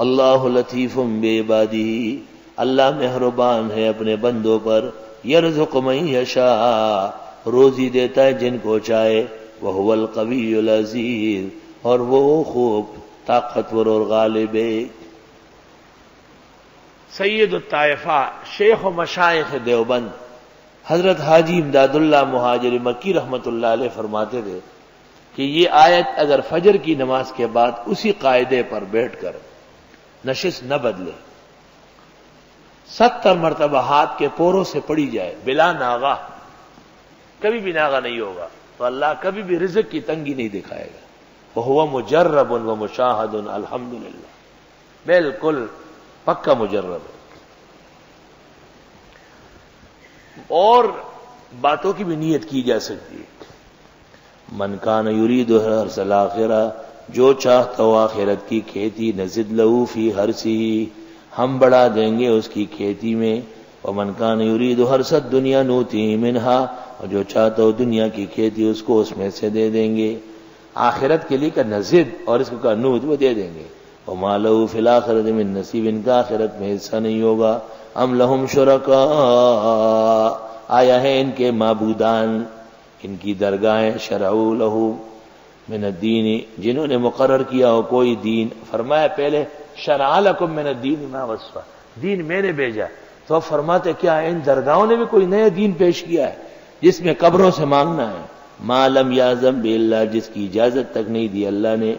اللہ لطیف بعبادہ، اللہ مہربان ہے اپنے بندوں پر، یرزق من یشاء، روزی دیتا ہے جن کو چاہے، وہو القوی العزیز، اور وہ خوب طاقتور اور غالب ہے۔ سید الطائفہ شیخ و مشائخ دیوبند حضرت حاجی امداد اللہ مہاجر مکی رحمت اللہ علیہ فرماتے تھے کہ یہ آیت اگر فجر کی نماز کے بعد اسی قاعدے پر بیٹھ کر نشست نہ بدلے، 70 مرتبہ ہاتھ کے پوروں سے پڑی جائے بلا ناغہ، کبھی بھی ناغہ نہیں ہوگا، تو اللہ کبھی بھی رزق کی تنگی نہیں دکھائے گا۔ وَهُوَ مُجَرَّبٌ وَمُشَاهَدٌ، الحمدللہ، بالکل پکا مجرب ہے۔ اور باتوں کی بھی نیت کی جا سکتی ہے۔ من کان یرید حرث الآخرہ، جو چاہتا ہو آخرت کی کھیتی، نزد لہو فی حرثہ، ہم بڑھا دیں گے اس کی کھیتی میں۔ ومن کان یرید حرث الدنیا نؤتیہ منہا، اور جو چاہتا ہو دنیا کی کھیتی اس کو اس میں سے دے دیں گے۔ آخرت کے لیے کا نزد اور اس کو کا نوت وہ دے دیں گے۔ وما لہ فی الآخرۃ من نصیب، ان کا آخرت میں حصہ نہیں ہوگا۔ ام لہم شرکاء، آیا ہے ان کے معبودان، ان کی درگاہیں، شرعوا لہ من الدین، جنہوں نے مقرر کیا ہو کوئی دین۔ فرمایا پہلے شرع لکم من الدین ما وصفہ، دین میں نے بھیجا، تو اب فرماتے کیا ہے ان درگاہوں نے بھی کوئی نیا دین پیش کیا ہے جس میں قبروں سے مانگنا ہے۔ ما لم یعظم باللہ، جس کی اجازت تک نہیں دی اللہ نے۔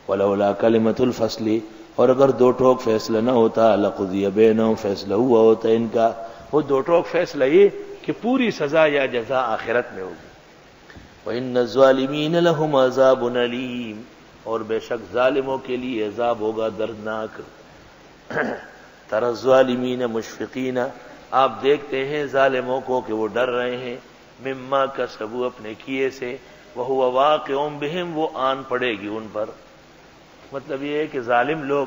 ولولا کلمۃ الفصل، اور اگر دو ٹوک فیصلہ نہ ہوتا، لقضی بینہم، فیصلہ ہوا ہوتا ان کا۔ وہ دو ٹوک فیصلہ یہ کہ پوری سزا یا جزا آخرت میں ہوگی۔ وَإِنَّ الظَّالِمِينَ لَهُمْ عَذَابٌ أَلِيمٌ، اور بے شک ظالموں کے لیے عذاب ہوگا دردناک۔ تَرَى الظَّالِمِينَ مُشْفِقِينَ، آپ دیکھتے ہیں ظالموں کو کہ وہ ڈر رہے ہیں، مما کسبوا، اپنے کیے سے، وَهُوَ وَاقِعٌ بِهِمْ، وہ آن پڑے گی ان پر۔ مطلب یہ ہے کہ ظالم لوگ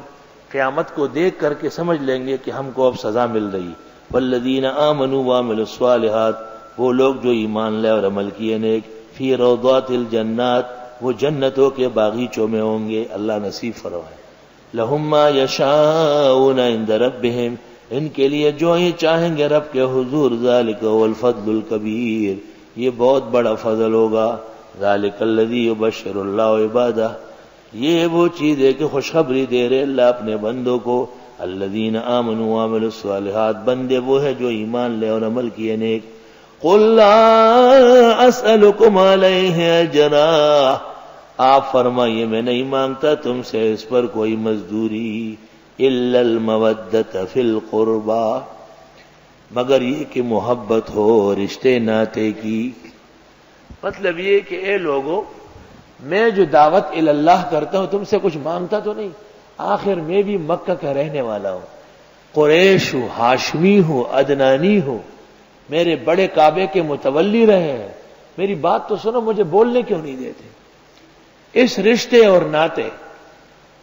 قیامت کو دیکھ کر کے سمجھ لیں گے کہ ہم کو اب سزا مل رہی۔ والذین آمنوا وعملوا الصالحات، وہ لوگ جو ایمان لے اور عمل کیے نیک، فی روضات الجنات، وہ جنتوں کے باغیچوں میں ہوں گے، اللہ نصیب فرمائے۔ لہم ما یشاءون عند ربہم، ان کے لیے جو یہ چاہیں گے رب کے حضور، ذالک هو الفضل الکبیر، یہ بہت بڑا فضل ہوگا۔ ذالک الذی یبشر اللہ عبادہ، یہ وہ چیز ہے کہ خوشخبری دے رہے اللہ اپنے بندوں کو۔ الذین آمنوا وعملوا الصالحات، بندے وہ ہے جو ایمان لے اور عمل کیے نیک۔ قل لا اسألکم علیہ اجرا، آپ فرمائیے میں نہیں مانگتا تم سے اس پر کوئی مزدوری، الا المودۃ فی القربى، مگر یہ کہ محبت ہو رشتے ناطے کی۔ مطلب یہ کہ اے لوگو، میں جو دعوت اللہ کرتا ہوں تم سے کچھ مانگتا تو نہیں، آخر میں بھی مکہ کا رہنے والا ہوں، قریش ہوں، ہاشمی ہوں، عدنانی ہوں، میرے بڑے کعبے کے متولی رہے ہیں، میری بات تو سنو، مجھے بولنے کیوں نہیں دیتے؟ اس رشتے اور ناطے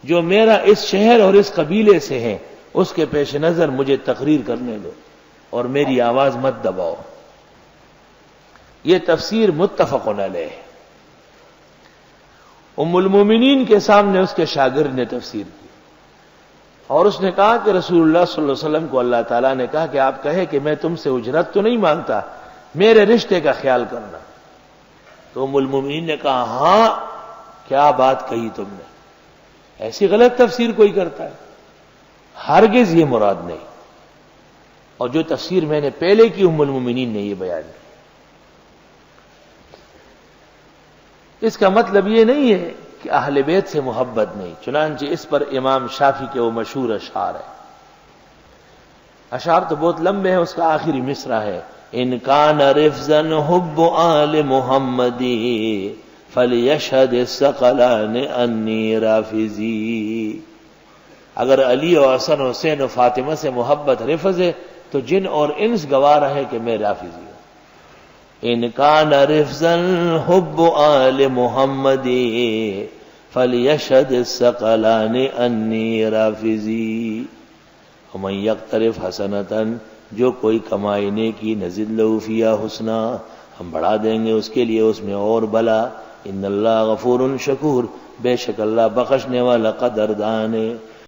جو میرا اس شہر اور اس قبیلے سے ہے، اس کے پیش نظر مجھے تقریر کرنے دو اور میری آواز مت دباؤ۔ یہ تفسیر متفق علیہ ہے۔ ام المومنین کے سامنے اس کے شاگرد نے تفسیر کی اور اس نے کہا کہ رسول اللہ صلی اللہ علیہ وسلم کو اللہ تعالیٰ نے کہا کہ آپ کہے کہ میں تم سے اجرت تو نہیں مانگتا، میرے رشتے کا خیال کرنا۔ تو ام المومنین نے کہا ہاں، کیا بات کہی تم نے، ایسی غلط تفسیر کوئی کرتا ہے، ہرگز یہ مراد نہیں۔ اور جو تفسیر میں نے پہلے کی ام المومنین نے یہ بیان کی، اس کا مطلب یہ نہیں ہے کہ اہل بیت سے محبت نہیں، چنانچہ اس پر امام شافعی کے وہ مشہور اشعار ہے۔ اشعار تو بہت لمبے ہیں، اس کا آخری مصرع ہے، ان کان رفضا حب آل محمدی فلیشہد الثقلان انی رافضی، اگر علی و حسن حسین و فاطمہ سے محبت رفض ہے تو جن اور انس گواہ رہے کہ میں رافضی ہوں۔ ان کان رفضا حب آل محمدی فلیشہد الثقلان انی رافضی، ومن یقترف حسنۃ، جو کوئی کمائی نیکی، نزد لہ فیہا حسنا، ہم بڑھا دیں گے اس کے لیے اس میں اور بھلا۔ ان اللہ غفور شکور، بے شک اللہ بخشنے والا قدردان ہے۔